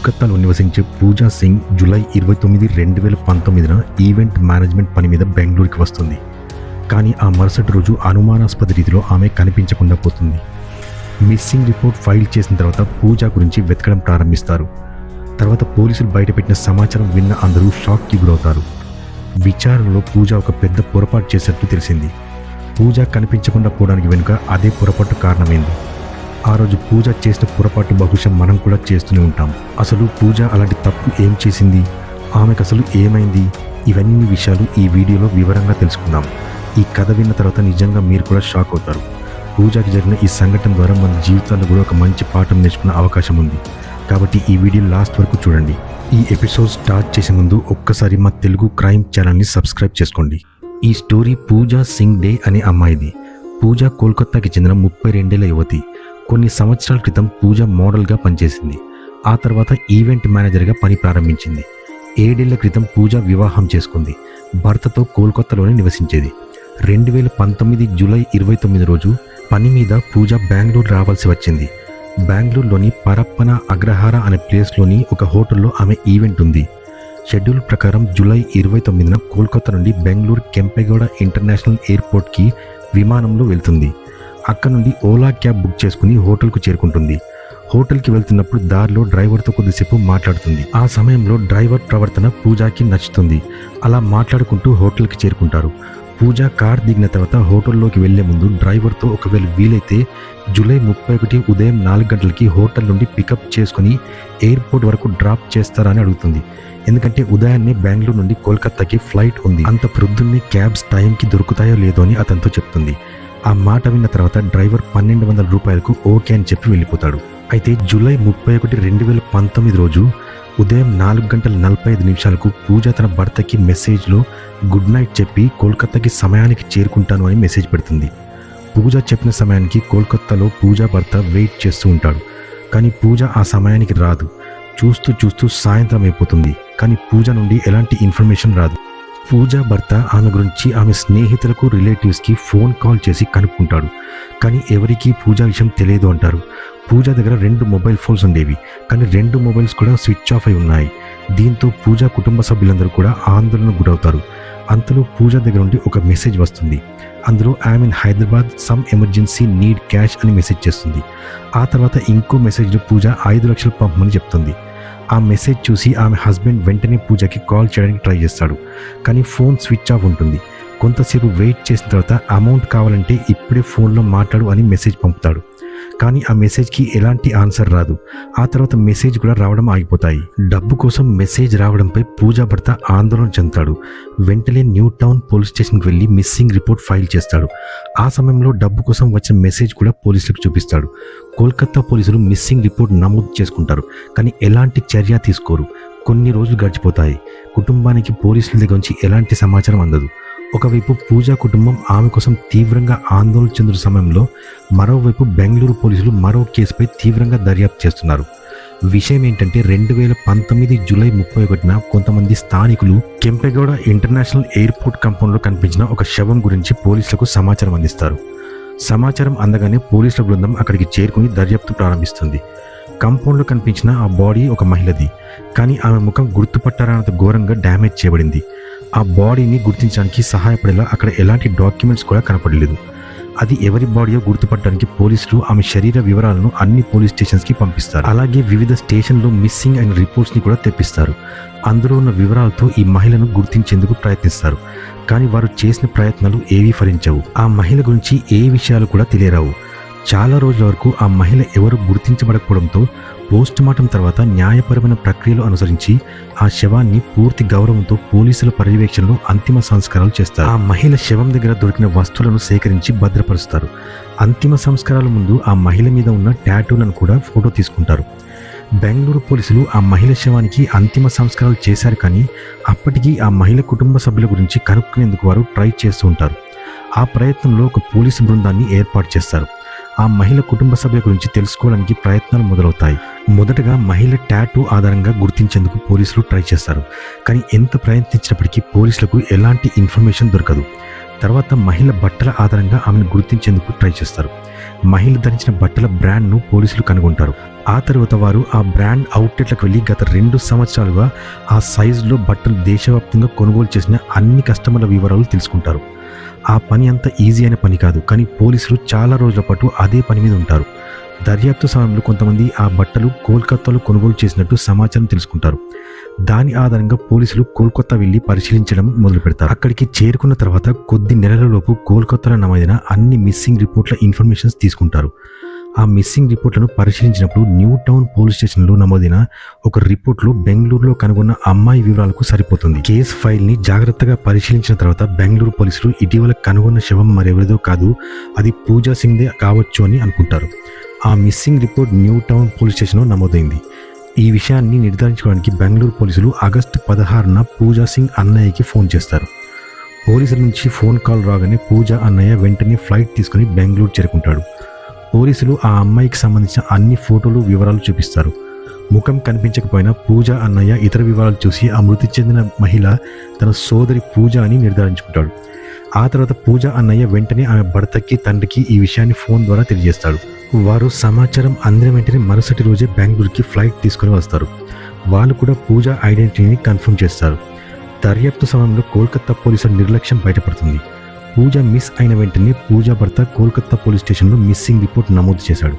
కోల్కతాలో నివసించే పూజా Singh July 29, 2019న event management పని మీద బెంగళూరుకి వస్తుంది. కానీ ఆ మరుసటి రోజు అనుమానాస్పద రీతిలో ఆమె కనిపించకుండా పోతుంది. మిస్సింగ్ రిపోర్ట్ ఫైల్ చేసిన తర్వాత పూజ గురించి వెతకడం ప్రారంభిస్తారు. తర్వాత పోలీసులు బయటపెట్టిన సమాచారం విన్న అందరూ షాక్కి గురవుతారు. విచారణలో పూజ ఒక పెద్ద పొరపాటు చేసినట్టు తెలిసింది. పూజ కనిపించకుండా పోవడానికి వెనుక అదే పొరపాటు కారణమైంది. ఆ రోజు పూజ చేసిన పొరపాటు బహుశా మనం కూడా చేస్తూనే ఉంటాం. అసలు పూజ అలాంటి తప్పు ఏం చేసింది, ఆమెకు అసలు ఏమైంది, ఇవన్నీ విషయాలు ఈ వీడియోలో వివరంగా తెలుసుకుందాం. ఈ కథ విన్న తర్వాత నిజంగా మీరు కూడా షాక్ అవుతారు. పూజకి జరిగిన ఈ సంఘటన ద్వారా మన జీవితాల్లో కూడా ఒక మంచి పాఠం నేర్చుకునే అవకాశం ఉంది. కాబట్టి ఈ వీడియో లాస్ట్ వరకు చూడండి. ఈ ఎపిసోడ్ స్టార్ట్ చేసే ముందు ఒక్కసారి మా తెలుగు క్రైమ్ ఛానల్ని సబ్స్క్రైబ్ చేసుకోండి. ఈ స్టోరీ పూజా సింగ్ డే అనే అమ్మాయిది. పూజ కోల్కతాకి చెందిన 32 ఏళ్ల యువతి. కొన్ని సంవత్సరాల క్రితం పూజ మోడల్గా పనిచేసింది. ఆ తర్వాత ఈవెంట్ మేనేజర్గా పని ప్రారంభించింది. 7 ఏళ్ల క్రితం పూజ వివాహం చేసుకుంది. భర్తతో కోల్కతాలోనే నివసించేది. 2019 జూలై 29 రోజు పని మీద పూజ బెంగళూరు రావాల్సి వచ్చింది. బెంగళూరులోని పరప్పన అగ్రహార అనే ప్లేస్లోని ఒక హోటల్లో ఆమె ఈవెంట్ ఉంది. షెడ్యూల్ ప్రకారం జూలై 29న కోల్కతా నుండి బెంగళూరు కెంపెగౌడ ఇంటర్నేషనల్ ఎయిర్పోర్ట్కి విమానంలో వెళ్తుంది. అక్కడ నుండి ఓలా క్యాబ్ బుక్ చేసుకుని హోటల్కు చేరుకుంటుంది. హోటల్కి వెళ్తున్నప్పుడు దారిలో డ్రైవర్తో కొద్దిసేపు మాట్లాడుతుంది. ఆ సమయంలో డ్రైవర్ ప్రవర్తన పూజకి నచ్చుతుంది. అలా మాట్లాడుకుంటూ హోటల్కి చేరుకుంటారు. పూజ కార్ దిగిన తర్వాత హోటల్లోకి వెళ్లే ముందు డ్రైవర్తో ఒకవేళ వీలైతే జూలై 31 ఉదయం 4 గంటలకి హోటల్ నుండి పికప్ చేసుకుని ఎయిర్పోర్ట్ వరకు డ్రాప్ చేస్తారా అని అడుగుతుంది. ఎందుకంటే ఉదయాన్నే బెంగళూరు నుండి కోల్కతాకి ఫ్లైట్ ఉంది. అంత ప్రొద్దున్నే క్యాబ్స్ టైంకి దొరుకుతాయో లేదో అని అతనితో చెప్తుంది. ఆ మాట విన్న తర్వాత డ్రైవర్ 1200 రూపాయలకు ఓకే అని చెప్పి వెళ్ళిపోతాడు. అయితే జూలై 31, 2019 రోజు ఉదయం 4:45 పూజ తన భర్తకి మెసేజ్లో గుడ్ నైట్ చెప్పి కోల్కతాకి సమయానికి చేరుకుంటాను అని మెసేజ్ పెడుతుంది. పూజ చెప్పిన సమయానికి కోల్కతాలో పూజ భర్త వెయిట్ చేస్తూ ఉంటాడు. కానీ పూజ ఆ సమయానికి రాదు. చూస్తూ సాయంత్రం అయిపోతుంది. కానీ పూజ నుండి ఎలాంటి ఇన్ఫర్మేషన్ రాదు. పూజ భర్త ఆమె గురించి ఆమె స్నేహితులకు, రిలేటివ్స్కి ఫోన్ కాల్ చేసి కనుక్కుంటాడు. కానీ ఎవరికీ పూజ విషయం తెలియదు అంటారు. పూజ దగ్గర 2 మొబైల్ ఫోన్స్ ఉండేవి. కానీ 2 మొబైల్స్ కూడా స్విచ్ ఆఫ్ అయి ఉన్నాయి. దీంతో పూజ కుటుంబ సభ్యులందరూ కూడా ఆందోళనకు గురవుతారు. అంతలో పూజ దగ్గర నుండి ఒక మెసేజ్ వస్తుంది. అందులో I'm in Hyderabad, some emergency, need cash అని మెసేజ్ చేస్తుంది. ఆ తర్వాత ఇంకో మెసేజ్లో పూజ 5 లక్షలు పంపమని చెప్తుంది. ఆ మెసేజ్ చూసి ఆమె హస్బెండ్ వెంటనే పూజకి కాల్ చేయడానికి ట్రై చేస్తాడు. కానీ ఫోన్ స్విచ్ ఆఫ్ ఉంటుంది. కొంతసేపు వెయిట్ చేసిన తర్వాత అమౌంట్ కావాలంటే ఇప్పుడే ఫోన్లో మాట్లాడు అని మెసేజ్ పంపుతాడు. కానీ ఆ మెసేజ్కి ఎలాంటి ఆన్సర్ రాదు. ఆ తర్వాత మెసేజ్ కూడా రావడం ఆగిపోతాయి. డబ్బు కోసం మెసేజ్ రావడంపై పూజ భర్త ఆందోళన చెందుతాడు. వెంటనే న్యూ టౌన్ పోలీస్ స్టేషన్కి వెళ్ళి మిస్సింగ్ రిపోర్ట్ ఫైల్ చేస్తాడు. ఆ సమయంలో డబ్బు కోసం వచ్చిన మెసేజ్ కూడా పోలీసులకు చూపిస్తాడు. కోల్కతా పోలీసులు మిస్సింగ్ రిపోర్ట్ నమోదు చేసుకుంటారు. కానీ ఎలాంటి చర్య తీసుకోరు. కొన్ని రోజులు గడిచిపోతాయి. కుటుంబానికి పోలీసుల దగ్గర నుంచి ఎలాంటి సమాచారం అందదు. ఒకవైపు పూజ కుటుంబం ఆమె కోసం తీవ్రంగా ఆందోళన చెందుతున్న సమయంలో మరోవైపు బెంగళూరు పోలీసులు మరో కేసుపై తీవ్రంగా దర్యాప్తు చేస్తున్నారు. విషయం ఏంటంటే 2019 జూలై 31న కొంతమంది స్థానికులు కెంపెగౌడ ఇంటర్నేషనల్ ఎయిర్పోర్ట్ కాంపౌండ్లో కనిపించిన ఒక శవం గురించి పోలీసులకు సమాచారం అందిస్తారు. సమాచారం అందగానే పోలీసుల బృందం అక్కడికి చేరుకుని దర్యాప్తు ప్రారంభిస్తుంది. కాంపౌండ్లో కనిపించిన ఆ బాడీ ఒక మహిళది. కానీ ఆమె ముఖం గుర్తుపట్టారన్నంత ఘోరంగా డ్యామేజ్ చేయబడింది. ఆ బాడీని గుర్తించడానికి సహాయపడేలా అక్కడ ఎలాంటి డాక్యుమెంట్స్ కూడా కనపడలేదు. అది ఎవరి బాడీయో గుర్తుపట్టడానికి పోలీసులు ఆమె శరీర వివరాలను అన్ని పోలీస్ స్టేషన్స్కి పంపిస్తారు. అలాగే వివిధ స్టేషన్లో మిస్సింగ్ అయిన రిపోర్ట్స్ని కూడా తెప్పిస్తారు. అందులో ఉన్న వివరాలతో ఈ మహిళను గుర్తించేందుకు ప్రయత్నిస్తారు. కానీ వారు చేసిన ప్రయత్నాలు ఏవీ ఫలించవు. ఆ మహిళ గురించి ఏ విషయాలు కూడా తెలియరావు. చాలా రోజుల వరకు ఆ మహిళ ఎవరు గుర్తించబడకపోవడంతో పోస్టుమార్టం తర్వాత న్యాయపరమైన ప్రక్రియలు అనుసరించి ఆ శవాన్ని పూర్తి గౌరవంతో పోలీసుల పర్యవేక్షణలో అంతిమ సంస్కారాలు చేస్తారు. ఆ మహిళ శవం దగ్గర దొరికిన వస్తువులను సేకరించి భద్రపరుస్తారు. అంతిమ సంస్కారాల ముందు ఆ మహిళ మీద ఉన్న టాటూలను కూడా ఫోటో తీసుకుంటారు. బెంగళూరు పోలీసులు ఆ మహిళ శవానికి అంతిమ సంస్కారాలు చేశారు. కానీ అప్పటికీ ఆ మహిళ కుటుంబ సభ్యుల గురించి కనుక్కునేందుకు వారు ట్రై చేస్తూ ఉంటారు. ఆ ప్రయత్నంలో ఒక పోలీసు బృందాన్ని ఏర్పాటు చేస్తారు. ఆ మహిళ కుటుంబ సభ్యుల గురించి తెలుసుకోవడానికి ప్రయత్నాలు మొదలవుతాయి. మొదటగా మహిళ టాటూ ఆధారంగా గుర్తించేందుకు పోలీసులు ట్రై చేస్తారు. కానీ ఎంత ప్రయత్నించినప్పటికీ పోలీసులకు ఎలాంటి ఇన్ఫర్మేషన్ దొరకదు. తర్వాత మహిళ బట్టల ఆధారంగా ఆమెను గుర్తించేందుకు ట్రై చేస్తారు. మహిళ ధరించిన బట్టల బ్రాండ్ను పోలీసులు కనుగొంటారు. ఆ తర్వాత వారు ఆ బ్రాండ్ అవుట్లెట్లకు వెళ్ళి గత 2 సంవత్సరాలుగా ఆ సైజులో బట్టలు దేశవ్యాప్తంగా కొనుగోలు చేసిన అన్ని కస్టమర్ల వివరాలు తెలుసుకుంటారు. ఆ పని అంత ఈజీ అయిన పని కాదు, కానీ పోలీసులు చాలా రోజుల పాటు అదే పని మీద ఉంటారు. దర్యాప్తు సమయంలో కొంతమంది ఆ బట్టలు కోల్కతాలో కొనుగోలు చేసినట్టు సమాచారం తెలుసుకుంటారు. దాని ఆధారంగా పోలీసులు కోల్కతా వెళ్ళి పరిశీలించడం మొదలు పెడతారు. అక్కడికి చేరుకున్న తర్వాత కొద్ది నెలలలోపు కోల్కతాలో నమోదైన అన్ని మిస్సింగ్ రిపోర్ట్ల ఇన్ఫర్మేషన్స్ తీసుకుంటారు. ఆ మిస్సింగ్ రిపోర్ట్లను పరిశీలించినప్పుడు న్యూ టౌన్ పోలీస్ స్టేషన్లో నమోదైన ఒక రిపోర్ట్లో బెంగళూరులో కనుగొన్న అమ్మాయి వివరాలకు సరిపోతుంది. కేసు ఫైల్ని జాగ్రత్తగా పరిశీలించిన తర్వాత బెంగళూరు పోలీసులు ఇటీవల కనుగొన్న శవం మరెవరిదో కాదు, అది పూజా సింగ్దే కావచ్చు అని అనుకుంటారు. ఆ missing report new town police స్టేషన్లో నమోదైంది. ఈ విషయాన్ని నిర్ధారించుకోవడానికి బెంగళూరు పోలీసులు ఆగస్టు 16న పూజా సింగ్ అన్నయ్యకి ఫోన్ చేస్తారు. పోలీసుల నుంచి ఫోన్ కాల్ రాగానే పూజా అన్నయ్య వెంటనే ఫ్లైట్ తీసుకుని బెంగళూరు చేరుకుంటాడు. పోలీసులు ఆ అమ్మాయికి సంబంధించిన అన్ని ఫోటోలు, వివరాలు చూపిస్తారు. ముఖం కనిపించకపోయినా పూజా అన్నయ్య ఇతర వివరాలు చూసి ఆ మృతి చెందిన మహిళ తన సోదరి పూజ అని నిర్ధారించుకుంటాడు. ఆ తర్వాత పూజా అన్నయ్య వెంటనే ఆమె భర్తకి, తండ్రికి ఈ విషయాన్ని ఫోన్ ద్వారా తెలియజేస్తాడు. వారు సమాచారం అందిన వెంటనే మరుసటి రోజే బెంగళూరుకి ఫ్లైట్ తీసుకుని వస్తారు. వాళ్ళు కూడా పూజా ఐడెంటిటీని కన్ఫర్మ్ చేస్తారు. దర్యాప్తు సమయంలో కోల్కతా పోలీసుల నిర్లక్ష్యం బయటపడుతుంది. పూజ మిస్ అయిన వెంటనే పూజా భర్త కోల్కతా పోలీస్ స్టేషన్లో మిస్సింగ్ రిపోర్ట్ నమోదు చేశాడు.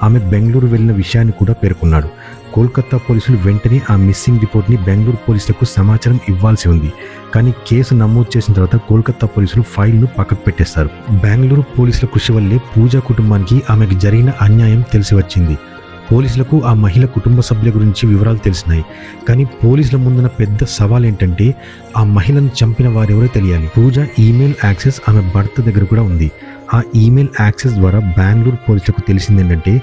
ఆమె బెంగళూరు వెళ్ళిన విషయాన్ని కూడా పేర్కొన్నాడు. కోల్కతా పోలీసులు వెంటనే ఆ మిస్సింగ్ రిపోర్ట్ని బెంగళూరు పోలీసులకు సమాచారం ఇవ్వాల్సి ఉంది, కానీ కేసు నమోదు చేసిన తర్వాత కోల్కతా పోలీసులు ఫైల్ను పక్కకు పెట్టేస్తారు. బెంగళూరు పోలీసుల కృషి వల్లే పూజా కుటుంబానికి ఆమెకు జరిగిన అన్యాయం తెలిసి వచ్చింది. పోలీసులకు ఆ మహిళ కుటుంబ సభ్యుల గురించి వివరాలు తెలిసినాయి, కానీ పోలీసుల ముందున్న పెద్ద సవాల్ ఏంటంటే ఆ మహిళను చంపిన వారెవరో తెలియాలి. పూజ ఈమెయిల్ యాక్సెస్ ఆమె భర్త దగ్గర కూడా ఉంది. ఆ ఈమెయిల్ యాక్సెస్ ద్వారా బెంగళూరు పోలీసులకు తెలిసింది ఏంటంటే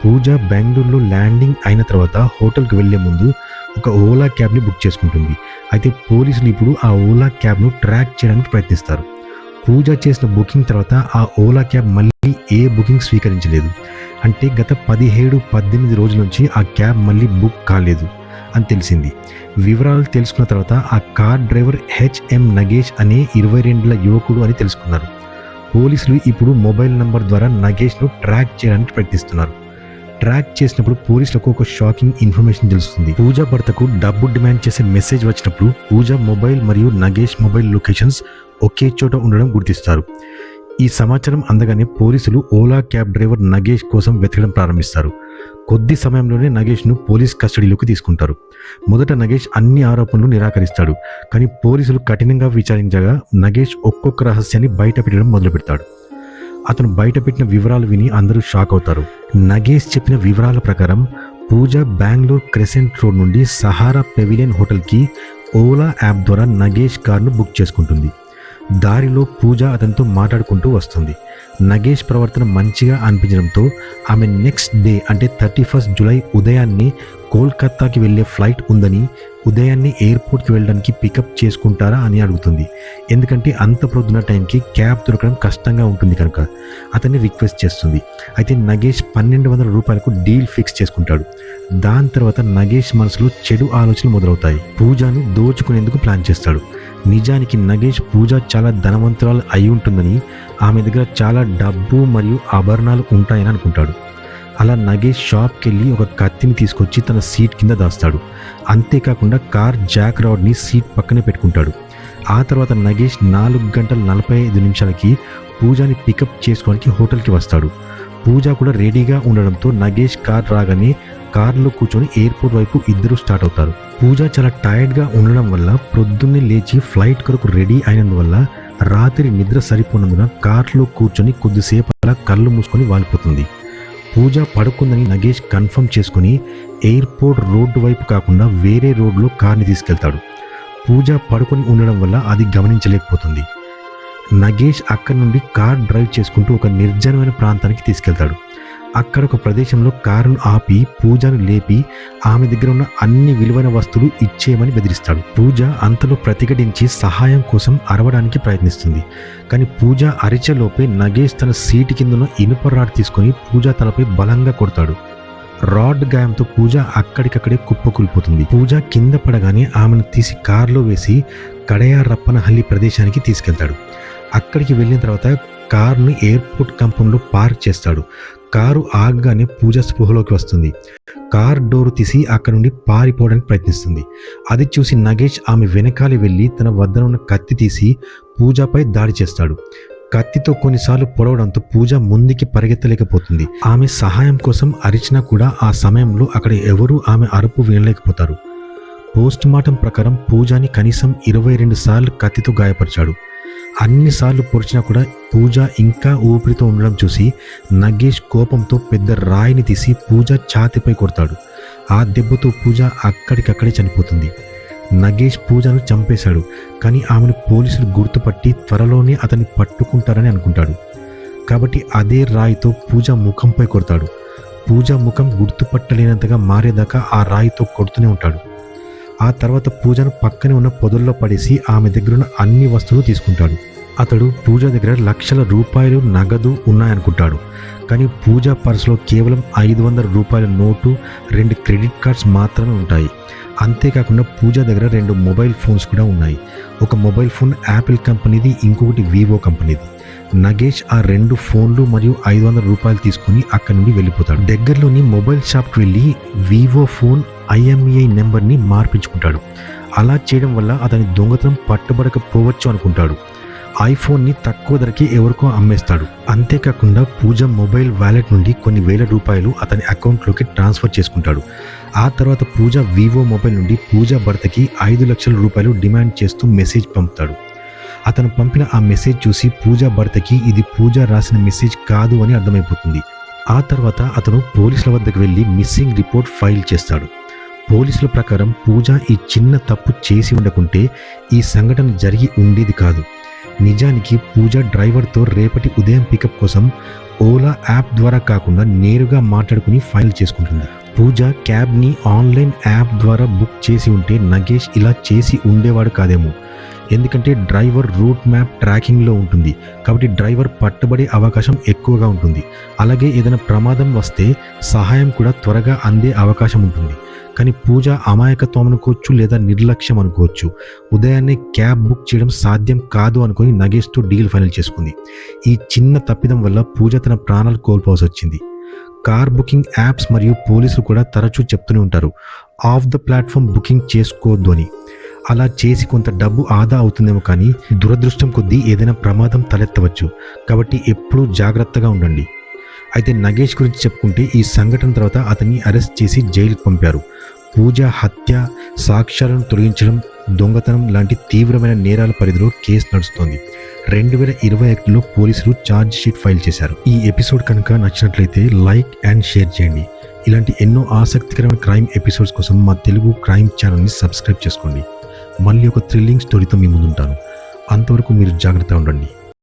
పూజ బెంగళూరులో ల్యాండింగ్ అయిన తర్వాత హోటల్కి వెళ్లే ముందు ఒక ఓలా క్యాబ్ని బుక్ చేసుకుంటుంది. అయితే పోలీసులు ఇప్పుడు ఆ ఓలా క్యాబ్ను ట్రాక్ చేయడానికి ప్రయత్నిస్తారు. పూజ చేసిన బుకింగ్ తర్వాత ఆ ఓలా క్యాబ్ మళ్ళీ ఏ బుకింగ్ స్వీకరించలేదు. అంటే గత 17-18 రోజుల నుంచి ఆ క్యాబ్ మళ్ళీ బుక్ కాలేదు అని తెలిసింది. వివరాలు తెలుసుకున్న తర్వాత ఆ కార్ డ్రైవర్ హెచ్ఎం నగేష్ అనే 22 యువకుడు అని తెలుసుకున్నారు. పోలీసులు ఇప్పుడు మొబైల్ నంబర్ ద్వారా నగేష్ను ట్రాక్ చేయడానికి ప్రయత్నిస్తున్నారు. ట్రాక్ చేసినప్పుడు పోలీసులకు ఒక షాకింగ్ ఇన్ఫర్మేషన్ తెలుస్తుంది. పూజా భర్తకు డబ్బు డిమాండ్ చేసే మెసేజ్ వచ్చినప్పుడు పూజా మొబైల్ మరియు నగేష్ మొబైల్ లొకేషన్స్ ఒకే చోట ఉండడం గుర్తిస్తారు. ఈ సమాచారం అందగానే పోలీసులు ఓలా క్యాబ్ డ్రైవర్ నగేష్ కోసం వెతకడం ప్రారంభిస్తారు. కొద్ది సమయంలోనే నగేష్ను పోలీస్ కస్టడీలోకి తీసుకుంటారు. మొదట నగేష్ అన్ని ఆరోపణలు నిరాకరిస్తాడు, కానీ పోలీసులు కఠినంగా విచారించగా నగేష్ ఒక్కొక్క రహస్యాన్ని బయట పెట్టడం మొదలు పెడతాడు. అతను బయటపెట్టిన వివరాలు విని అందరూ షాక్ అవుతారు. నగేష్ చెప్పిన వివరాల ప్రకారం పూజ బెంగళూరు క్రెసెంట్ రోడ్ నుండి సహారా పెవిలియన్ హోటల్కి ఓలా యాప్ ద్వారా నగేష్ కార్ను బుక్ చేసుకుంటుంది. దారిలో పూజ అతనితో మాట్లాడుకుంటూ వస్తుంది. నగేష్ ప్రవర్తన మంచిగా అనిపించడంతో ఆమె నెక్స్ట్ డే అంటే 31 జూలై ఉదయాన్నే కోల్కతాకి వెళ్ళే ఫ్లైట్ ఉందని, ఉదయాన్నే ఎయిర్పోర్ట్కి వెళ్ళడానికి పికప్ చేసుకుంటారా అని అడుగుతుంది. ఎందుకంటే అంత ప్రొద్దున టైంకి క్యాబ్ దొరకడం కష్టంగా ఉంటుంది కనుక అతన్ని రిక్వెస్ట్ చేస్తుంది. అయితే నగేష్ 1200 రూపాయలకు డీల్ ఫిక్స్ చేసుకుంటాడు. దాని తర్వాత నగేష్ మనసులో చెడు ఆలోచనలు మొదలవుతాయి. పూజను దోచుకునేందుకు ప్లాన్ చేస్తాడు. నిజానికి నగేష్ పూజ చాలా ధనవంతురాలు అయి ఉంటుందని, ఆమె దగ్గర చాలా డబ్బు మరియు ఆభరణాలు ఉంటాయని అనుకుంటాడు. అలా నగేష్ షాప్కి వెళ్ళి ఒక కత్తిని తీసుకొచ్చి తన సీట్ కింద దాస్తాడు. అంతేకాకుండా కార్ జాక్ రాడ్ని సీట్ పక్కనే పెట్టుకుంటాడు. ఆ తర్వాత నగేష్ 4:45 పూజని పికప్ చేసుకోవడానికి హోటల్కి వస్తాడు. పూజ కూడా రెడీగా ఉండడంతో నగేష్ కార్ రాగానే కార్లో కూర్చొని ఎయిర్పోర్ట్ వైపు ఇద్దరు స్టార్ట్ అవుతారు. పూజ చాలా టైర్డ్గా ఉండడం వల్ల ప్రొద్దున్నే లేచి ఫ్లైట్ కొరకు రెడీ అయినందువల్ల రాత్రి నిద్ర సరిపోనందున కార్లో కూర్చొని కొద్దిసేపు అలా కళ్ళు మూసుకొని వాలిపోతుంది. పూజ పడుకుందని నగేష్ కన్ఫర్మ్ చేసుకుని ఎయిర్పోర్ట్ రోడ్డు వైపు కాకుండా వేరే రోడ్లో కార్ని తీసుకెళ్తాడు. పూజ పడుకొని ఉండడం వల్ల అది గమనించలేకపోతుంది. నగేష్ అక్కడి నుండి కార్ డ్రైవ్ చేసుకుంటూ ఒక నిర్జనమైన ప్రాంతానికి తీసుకెళ్తాడు. అక్కడ ఒక ప్రదేశంలో కారును ఆపి పూజను లేపి ఆమె దగ్గర ఉన్న అన్ని విలువైన వస్తువులు ఇచ్చేయమని బెదిరిస్తాడు. పూజ అంతలో ప్రతిఘటించి సహాయం కోసం అరవడానికి ప్రయత్నిస్తుంది. కానీ పూజ అరిచేలోపే నగేష్ తన సీటు కిందన్న ఇనుప రాడ్ తీసుకొని పూజ తలపై బలంగా కొడతాడు. రాడ్ గాయంతో పూజ అక్కడికక్కడే కుప్పకూలిపోతుంది. పూజ కింద పడగానే ఆమెను తీసి కారులో వేసి కడయారప్పనహల్లి ప్రదేశానికి తీసుకెళ్తాడు. అక్కడికి వెళ్ళిన తర్వాత కారుని ఎయిర్పోర్ట్ కంపౌండ్లో పార్క్ చేస్తాడు. కారు ఆగగానే పూజ స్పృహలోకి వస్తుంది. కార్ డోరు తీసి అక్కడ నుండి పారిపోవడానికి ప్రయత్నిస్తుంది. అది చూసి నగేష్ ఆమె వెనకాలి వెళ్ళి తన వద్ద ఉన్న కత్తి తీసి పూజపై దాడి చేస్తాడు. కత్తితో కొన్నిసార్లు పొడవడంతో పూజ ముందుకి పరిగెత్తలేకపోతుంది. ఆమె సహాయం కోసం అరిచినా కూడా ఆ సమయంలో అక్కడ ఎవరూ ఆమె అరుపు వినలేకపోతారు. పోస్ట్ మార్టం ప్రకారం పూజని కనీసం 22 సార్లు కత్తితో గాయపరిచాడు. అన్నిసార్లు పొడిచినా కూడా పూజ ఇంకా ఊపిరితో ఉండడం చూసి నగేష్ కోపంతో పెద్ద రాయిని తీసి పూజ ఛాతీపై కొడతాడు. ఆ దెబ్బతో పూజ అక్కడికక్కడే చనిపోతుంది. నగేష్ పూజను చంపేశాడు, కానీ ఆమెను పోలీసులు గుర్తుపట్టి త్వరలోనే అతన్ని పట్టుకుంటారని అనుకుంటాడు. కాబట్టి అదే రాయితో పూజ ముఖంపై కొడతాడు. పూజ ముఖం గుర్తుపట్టలేనంతగా మారేదాకా ఆ రాయితో కొడుతూనే ఉంటాడు. ఆ తర్వాత పూజను పక్కనే ఉన్న పొదల్లో పడేసి ఆమె దగ్గరున్న అన్ని వస్తువులు తీసుకుంటాడు. అతడు పూజ దగ్గర లక్షల రూపాయలు నగదు ఉన్నాయనుకుంటాడు, కానీ పూజ పర్సులో కేవలం 500 రూపాయల నోటు, 2 క్రెడిట్ కార్డ్స్ మాత్రమే ఉంటాయి. అంతేకాకుండా పూజ దగ్గర 2 మొబైల్ ఫోన్స్ కూడా ఉన్నాయి. ఒక మొబైల్ ఫోన్ యాపిల్ కంపెనీది, ఇంకొకటి వివో కంపెనీది. నగేష్ ఆ 2 ఫోన్లు మరియు 500 రూపాయలు తీసుకుని అక్కడి నుండి వెళ్ళిపోతాడు. దగ్గరలోని మొబైల్ షాప్కి వెళ్ళి వివో ఫోన్ IMEI నెంబర్ని మార్పించుకుంటాడు. అలా చేయడం వల్ల అతని దొంగతనం పట్టుబడకపోవచ్చు అనుకుంటాడు. ఐఫోన్ని తక్కువ ధరకి ఎవరికో అమ్మేస్తాడు. అంతేకాకుండా పూజ మొబైల్ వ్యాలెట్ నుండి కొన్ని వేల రూపాయలు అతని అకౌంట్లోకి ట్రాన్స్ఫర్ చేసుకుంటాడు. ఆ తర్వాత పూజ వివో మొబైల్ నుండి పూజ భర్తకి 5 లక్షల రూపాయలు డిమాండ్ చేస్తూ మెసేజ్ పంపుతాడు. అతను పంపిన ఆ మెసేజ్ చూసి పూజ భర్తకి ఇది పూజ రాసిన మెసేజ్ కాదు అని అర్థమైపోతుంది. ఆ తర్వాత అతను పోలీసుల వద్దకు వెళ్ళి మిస్సింగ్ రిపోర్ట్ ఫైల్ చేస్తాడు. పోలీసుల ప్రకారం పూజ ఈ చిన్న తప్పు చేసి ఉండకుంటే ఈ సంఘటన జరిగి ఉండేది కాదు. నిజానికి పూజ డ్రైవర్తో రేపటి ఉదయం పికప్ కోసం ఓలా యాప్ ద్వారా కాకుండా నేరుగా మాట్లాడుకుని ఫైల్ చేసుకుంటుంది. పూజ క్యాబ్ని ఆన్లైన్ యాప్ ద్వారా బుక్ చేసి ఉంటే నగేష్ ఇలా చేసి ఉండేవాడు కాదేమో. ఎందుకంటే డ్రైవర్ రూట్ మ్యాప్ ట్రాకింగ్లో ఉంటుంది, కాబట్టి డ్రైవర్ పట్టుబడే అవకాశం ఎక్కువగా ఉంటుంది. అలాగే ఏదైనా ప్రమాదం వస్తే సహాయం కూడా త్వరగా అందే అవకాశం ఉంటుంది. కానీ పూజ అమాయకత్వం అనుకోవచ్చు, లేదా నిర్లక్ష్యం అనుకోవచ్చు. ఉదయాన్నే క్యాబ్ బుక్ చేయడం సాధ్యం కాదు అనుకుని నగేష్తో డీల్ ఫైనల్ చేసుకుంది. ఈ చిన్న తప్పిదం వల్ల పూజ తన ప్రాణాలు కోల్పోవాల్సి వచ్చింది. కార్ బుకింగ్ యాప్స్ మరియు పోలీసులు కూడా తరచూ చెప్తూనే ఉంటారు, ఆఫ్ ద ప్లాట్ఫామ్ బుకింగ్ చేసుకోవద్దు అని. అలా చేసి కొంత డబ్బు ఆదా అవుతుందేమో, కానీ దురదృష్టం కొద్దీ ఏదైనా ప్రమాదం తలెత్తవచ్చు. కాబట్టి ఎప్పుడూ జాగ్రత్తగా ఉండండి. అయితే నగేష్ గురించి చెప్పుకుంటే ఈ సంఘటన తర్వాత అతన్ని అరెస్ట్ చేసి జైలుకు పంపారు. పూజ హత్య, సాక్ష్యాలను తొలగించడం, దొంగతనం లాంటి తీవ్రమైన నేరాల పరిధిలో కేసు నడుస్తోంది. 2021లో పోలీసులు ఛార్జ్ షీట్ ఫైల్ చేశారు. ఈ ఎపిసోడ్ కనుక నచ్చినట్లయితే లైక్ అండ్ షేర్ చేయండి. ఇలాంటి ఎన్నో ఆసక్తికరమైన క్రైమ్ ఎపిసోడ్స్ కోసం మా తెలుగు క్రైమ్ ఛానల్ని సబ్స్క్రైబ్ చేసుకోండి. మళ్ళీ ఒక థ్రిల్లింగ్ స్టోరీతో మీ ముందుంటాను. అంతవరకు మీరు జాగ్రత్తగా ఉండండి.